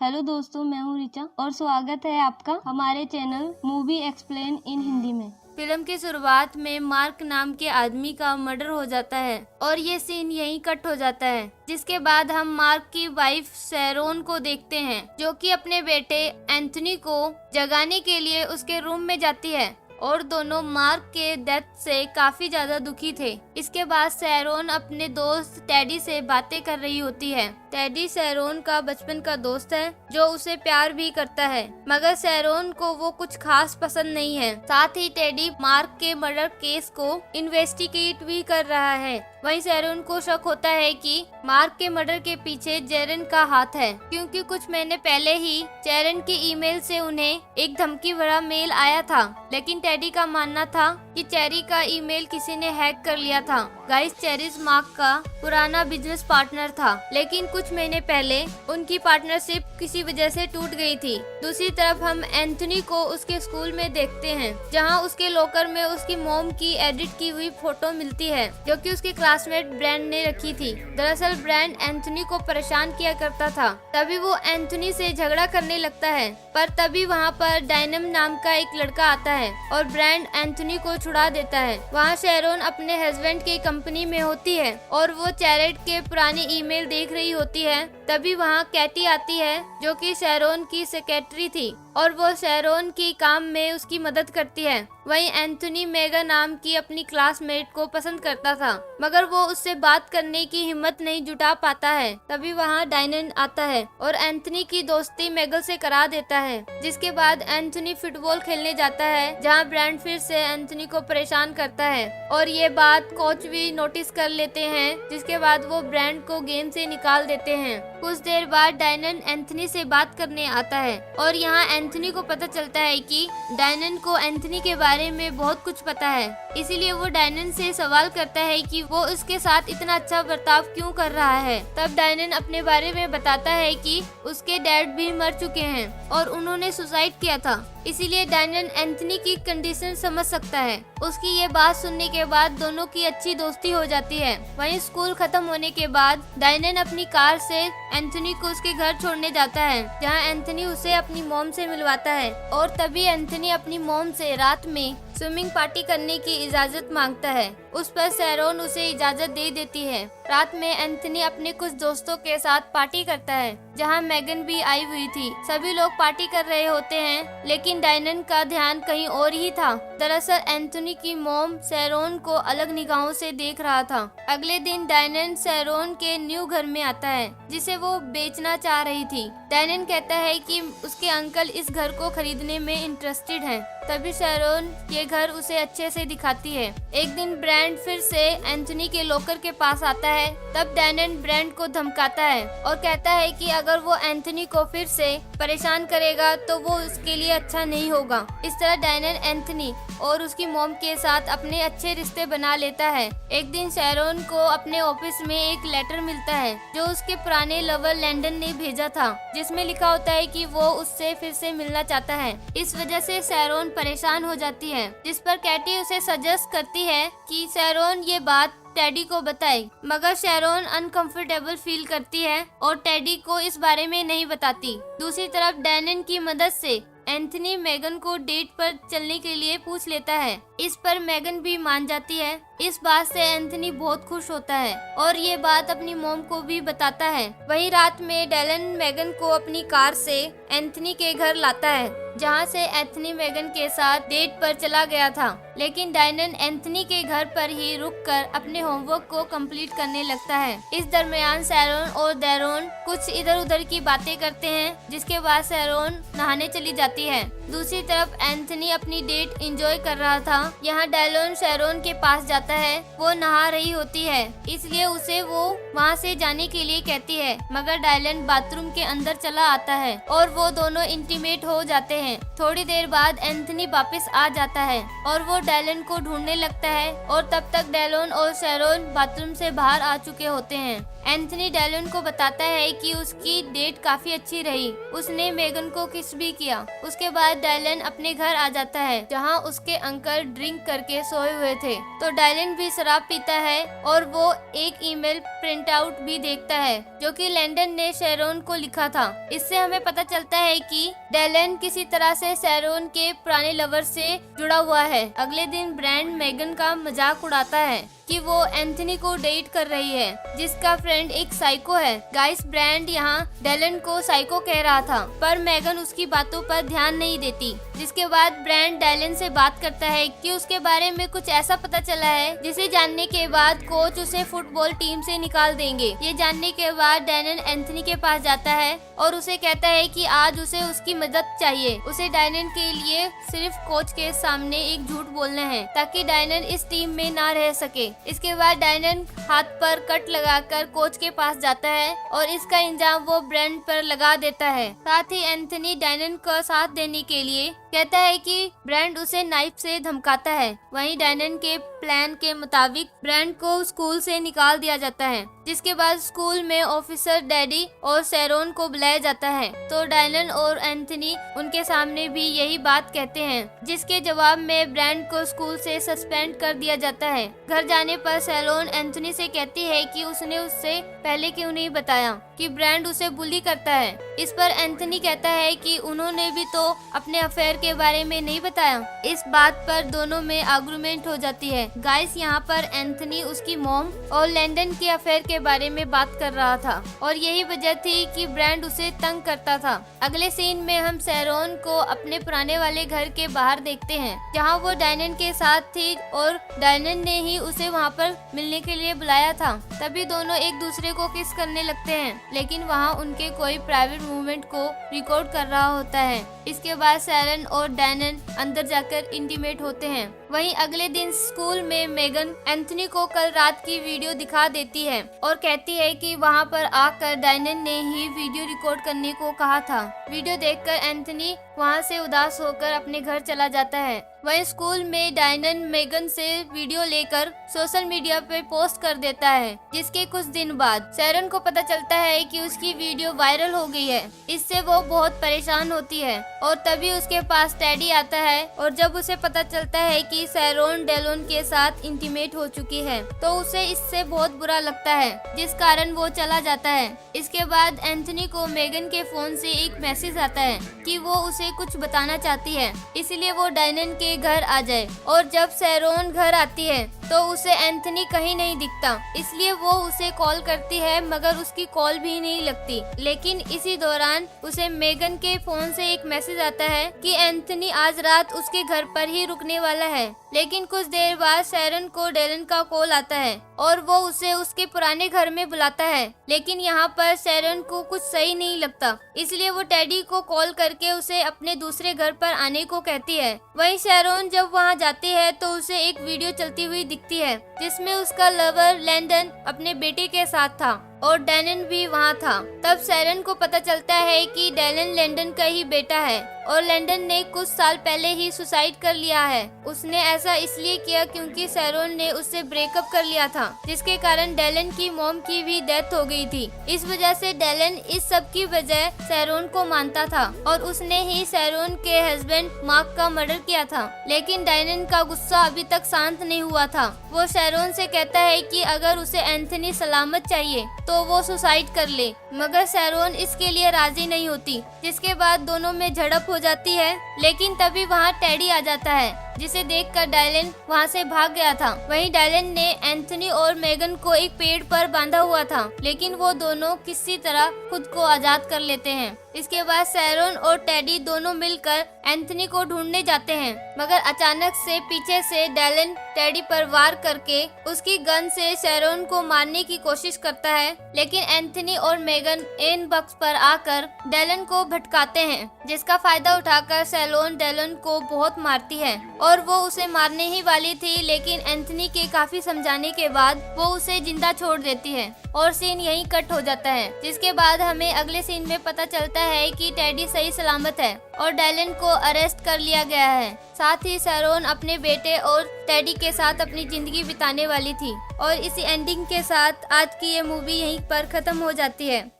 Hello दोस्तों, मैं हूँ रिचा और स्वागत है आपका हमारे channel movie explain in Hindi में। फिल्म की शुरुआत में मार्क नाम के आदमी का मर्डर हो जाता है और ये सीन यहीं कट हो जाता है, जिसके बाद हम मार्क की वाइफ सैरोन को देखते हैं जो कि अपने बेटे एंथनी को जगाने के लिए उसके रूम में जाती है और दोनों मार्क के डेथ से काफी ज्यादा दुखी थे। इसके बाद सैरोन अपने दोस्त टेडी से बातें कर रही होती है। टेडी सैरोन का बचपन का दोस्त है जो उसे प्यार भी करता है, मगर सैरोन को वो कुछ खास पसंद नहीं है। साथ ही टेडी मार्क के मर्डर केस को इन्वेस्टिगेट भी कर रहा है। वहीं सैरोन को शक होता है कि मार्क के मर्डर के पीछे जेरन का हाथ है, क्योंकि कुछ महीने पहले ही जेरन के ईमेल से उन्हें एक धमकी भरा मेल आया था। लेकिन टेडी का मानना था कि चेरी का ईमेल किसी ने हैक कर लिया था। गाइस, चेरीज मार्क का पुराना बिजनेस पार्टनर था, लेकिन कुछ महीने पहले उनकी पार्टनरशिप किसी वजह से टूट गई थी। दूसरी तरफ हम एंथनी को उसके स्कूल में देखते हैं, जहां उसके लॉकर में उसकी मॉम की एडिट की हुई फोटो मिलती है जो कि उसके क्लासमेट ब्रैंड ने रखी थी। दरअसल ब्रैंड एंथनी को परेशान किया करता था, तभी वो एंथनी से झगड़ा करने लगता है। पर तभी वहाँ पर डायनम नाम का एक लड़का आता है और ब्रैंड एंथनी को छुड़ा देता है। वहाँ सैरोन अपने हस्बैंड की कंपनी में होती है और वो चैरेट के पुराने ईमेल देख रही होती है। तभी वहाँ कैटी आती है जो कि सैरोन की सेक्रेटरी थी और वो सैरोन की काम में उसकी मदद करती है। वहीं एंथनी मेगा नाम की अपनी क्लासमेट को पसंद करता था, मगर वो उससे बात करने की हिम्मत नहीं जुटा पाता है। तभी वहाँ डायनन आता है और एंथनी की दोस्ती मेगल से करा देता है, जिसके बाद एंथनी फुटबॉल खेलने जाता है, जहाँ ब्रैंड फिर से एंथनी को परेशान करता है और ये बात कोच भी नोटिस कर लेते हैं, जिसके बाद वो ब्रैंड को गेम से निकाल देते हैं। कुछ देर बाद डायनन एंथनी से बात करने आता है और यहाँ एंथनी को पता चलता है कि डायनन को एंथनी के बारे में बहुत कुछ पता है। इसीलिए वो डायनन से सवाल करता है कि वो उसके साथ इतना अच्छा बर्ताव क्यों कर रहा है। तब डायनन अपने बारे में बताता है कि उसके डैड भी मर चुके हैं और उन्होंने सुसाइड किया था। इसीलिए डायनन एंथनी की कंडीशन समझ सकता है। उसकी ये बात सुनने के बाद दोनों की अच्छी दोस्ती हो जाती है। वहीं स्कूल खत्म होने के बाद डायनन अपनी कार से एंथनी को उसके घर छोड़ने जाता है, जहां एंथनी उसे अपनी मॉम से मिलवाता है और तभी एंथनी अपनी मॉम से रात में स्विमिंग पार्टी करने की इजाजत मांगता है। उस पर सैरोन उसे इजाजत दे देती है। रात में एंथनी अपने कुछ दोस्तों के साथ पार्टी करता है, जहां मैगन भी आई हुई थी। सभी लोग पार्टी कर रहे होते हैं, लेकिन डायनन का ध्यान कहीं और ही था। दरअसल एंथनी की मॉम सैरोन को अलग निगाहों से देख रहा था। अगले दिन डायनन सैरोन के न्यू घर में आता है, जिसे वो बेचना चाह रही थी। डायनन कहता है कि उसके अंकल इस घर को खरीदने में इंटरेस्टेड हैं। तभी सैरोन ये घर उसे अच्छे से दिखाती है। एक दिन ब्रैंड फिर से एंथनी के लॉकर के पास आता है। तब डायनन ब्रैंड को धमकाता है और कहता है कि अगर वो एंथनी को फिर से परेशान करेगा तो वो उसके लिए अच्छा नहीं होगा। इस तरह डायनन एंथनी और उसकी मॉम के साथ अपने अच्छे रिश्ते बना लेता है। एक दिन सैरोन को अपने ऑफिस में एक लेटर मिलता है जो उसके पुराने लवर लैंडन ने भेजा था, जिसमें लिखा होता है कि वो उससे फिर से मिलना चाहता है। इस वजह से सैरोन परेशान हो जाती है, जिस पर कैटी उसे सजेस्ट करती है कि सैरोन ये बात टेडी को बताए, मगर सैरोन अनकंफर्टेबल फील करती है और टेडी को इस बारे में नहीं बताती। दूसरी तरफ डायनन की मदद से एंथनी मैगन को डेट पर चलने के लिए पूछ लेता है। इस पर मैगन भी मान जाती है। इस बात से एंथनी बहुत खुश होता है और ये बात अपनी मॉम को भी बताता है। वही रात में डैलन मैगन को अपनी कार से एंथनी के घर लाता है, जहां से एंथनी मैगन के साथ डेट पर चला गया था। लेकिन डायनन एंथनी के घर पर ही रुककर अपने होमवर्क को कंप्लीट करने लगता है। इस दरमियान सैरोन और डैरोन कुछ इधर उधर की बातें करते हैं, जिसके बाद सैरोन नहाने चली जाती है। दूसरी तरफ एंथनी अपनी डेट एंजॉय कर रहा था। यहाँ डैलोन सैरोन के पास जाता है। वो नहा रही होती है, इसलिए उसे वो वहाँ से जाने के लिए कहती है, मगर डायलन बाथरूम के अंदर चला आता है और वो दोनों इंटीमेट हो जाते हैं। थोड़ी देर बाद एंथनी वापस आ जाता है और वो डायलन को ढूंढने लगता है और तब तक डैलोन और सैरोन बाथरूम से बाहर आ चुके होते हैं। एंथनी डेलन को बताता है कि उसकी डेट काफी अच्छी रही, उसने मेगन को किस भी किया। उसके बाद डेलन अपने घर आ जाता है जहां उसके अंकल ड्रिंक करके सोए हुए थे। तो डेलन भी शराब पीता है और वो एक ईमेल प्रिंट आउट भी देखता है जो कि लैंडन ने शेरोन को लिखा था। इससे हमें पता चलता है कि डेलन किसी तरह से शेरोन के पुराने लवर से जुड़ा हुआ है। अगले दिन ब्रांड मेगन का मजाक उड़ाता है कि वो एंथनी को डेट कर रही है जिसका फ्रेंड एक साइको है। गाइस, ब्रांड यहाँ डेलन को साइको कह रहा था पर मेगन उसकी बातों पर ध्यान नहीं देती। जिसके बाद ब्रांड डेलन से बात करता है कि उसके बारे में कुछ ऐसा पता चला है जिसे जानने के बाद कोच उसे फुटबॉल टीम से निकाल देंगे। ये जानने के बाद डेलन एंथनी के पास जाता है और उसे कहता है कि आज उसे उसकी मदद चाहिए। उसे डायनन के लिए सिर्फ कोच के सामने एक झूठ बोलना है ताकि डायनन इस टीम में ना रह सके। इसके बाद डायनन हाथ पर कट लगाकर कोच के पास जाता है और इसका इंजाम वो ब्रांड पर लगा देता है। साथ ही एंथनी डायनन को साथ देने के लिए कहता है कि ब्रांड उसे नाइफ से धमकाता है। वहीं डायनन के प्लान के मुताबिक ब्रांड को स्कूल से निकाल दिया जाता है। जिसके बाद स्कूल में ऑफिसर डैडी और शेरोन को बुलाया जाता है तो डायनन और एंथनी उनके सामने भी यही बात कहते हैं, जिसके जवाब में ब्रांड को स्कूल से सस्पेंड कर दिया जाता है। घर जाने पर शेरोन एंथनी से कहती है कि उसने उससे पहले क्यों नहीं बताया कि ब्रांड उसे बुली करता है। इस पर एंथनी कहता है कि उन्होंने भी तो अपने अफेयर के बारे में नहीं बताया। इस बात पर दोनों में आर्गुमेंट हो जाती है। गाइस, यहाँ पर एंथनी उसकी मॉम और लैंडन के अफेयर के बारे में बात कर रहा था और यही वजह थी कि ब्रांड उसे तंग करता था। अगले सीन में हम शेरोन को अपने पुराने वाले घर के बाहर देखते हैं जहाँ वो डायनन के साथ थी और डायनन ने ही उसे वहाँ पर मिलने के लिए बुलाया था। तभी दोनों एक दूसरे को किस करने लगते हैं लेकिन वहाँ उनके कोई प्राइवेट मूवमेंट को रिकॉर्ड कर रहा होता है। इसके बाद शेरन और डायनन अंदर जाकर इंटीमेट होते हैं। वहीं अगले दिन स्कूल में मेगन एंथनी को कल रात की वीडियो दिखा देती है और कहती है कि वहां पर आकर डायनन ने ही वीडियो रिकॉर्ड करने को कहा था। वीडियो देखकर एंथनी वहां से उदास होकर अपने घर चला जाता है। वहीं स्कूल में डायनन मेगन से वीडियो लेकर सोशल मीडिया पे पोस्ट कर देता है, जिसके कुछ दिन बाद शेरन को पता चलता है कि उसकी वीडियो वायरल हो गई है। इससे वो बहुत परेशान होती है और तभी उसके पास टेडी आता है और जब उसे पता चलता है कि शेरोन डेलोन के साथ इंटीमेट हो चुकी है तो उसे इससे बहुत बुरा लगता है, जिस कारण वो चला जाता है। इसके बाद एंथनी को मेगन के फोन से एक मैसेज आता है कि वो उसे कुछ बताना चाहती है, इसलिए वो डायनन के घर आ जाए। और जब शेरोन घर आती है तो उसे एंथनी कहीं नहीं दिखता, इसलिए वो उसे कॉल करती है मगर उसकी कॉल भी नहीं लगती। लेकिन इसी दौरान उसे मेगन के फोन से एक मैसेज आता है कि एंथनी आज रात उसके घर पर ही रुकने वाला है। लेकिन कुछ देर बाद शेरन को डेलन का कॉल आता है और वो उसे उसके पुराने घर में बुलाता है। लेकिन यहाँ पर शेरन को कुछ सही नहीं लगता, इसलिए वो टेडी को कॉल करके उसे अपने दूसरे घर पर आने को कहती है। वहीं शेरन जब वहाँ जाती है तो उसे एक वीडियो चलती हुई दिखती है जिसमें उसका लवर लैंडन अपने बेटे के साथ था और डैनन भी वहाँ था। तब शेरन को पता चलता है कि डेलन लैंडन का ही बेटा है और लैंडन ने कुछ साल पहले ही सुसाइड कर लिया है। उसने ऐसा इसलिए किया क्योंकि शेरन ने उससे ब्रेकअप कर लिया था, जिसके कारण डेलन की मॉम की भी डेथ हो गई थी। इस वजह से डेलन इस सब की वजह शेरन को मानता था और उसने ही शेरन के हस्बैंड मार्क का मर्डर किया था। लेकिन डायनन का गुस्सा अभी तक शांत नहीं हुआ था। वो शेरन से कहता है कि अगर उसे एंथनी सलामत चाहिए तो वो सुसाइड कर ले, मगर शेरन इसके लिए राजी नहीं होती, जिसके बाद दोनों में झड़प हो जाती है। लेकिन तभी वहाँ टेडी आ जाता है जिसे देखकर डायलन वहाँ से भाग गया था। वहीं डायलन ने एंथनी और मेगन को एक पेड़ पर बांधा हुआ था, लेकिन वो दोनों किसी तरह खुद को आजाद कर लेते हैं। इसके बाद शेरन और टेडी दोनों मिलकर एंथनी को ढूंढने जाते हैं, मगर अचानक से पीछे से डायलन टेडी पर वार करके उसकी गन से शेरन को मारने की कोशिश करता है। लेकिन एंथनी और मेगन एन बक्स पर आकर डायलन को भटकाते हैं, जिसका फायदा उठाकर शेरन डायलन को बहुत मारती है और वो उसे मारने ही वाली थी, लेकिन एंथनी के काफी समझाने के बाद वो उसे जिंदा छोड़ देती है और सीन यहीं कट हो जाता है। जिसके बाद हमें अगले सीन में पता चलता है कि टेडी सही सलामत है और डैलन को अरेस्ट कर लिया गया है। साथ ही शैरोन अपने बेटे और टेडी के साथ अपनी जिंदगी बिताने वाली थी। और इसी एंडिंग के साथ आज की ये मूवी यहीं पर खत्म हो जाती है।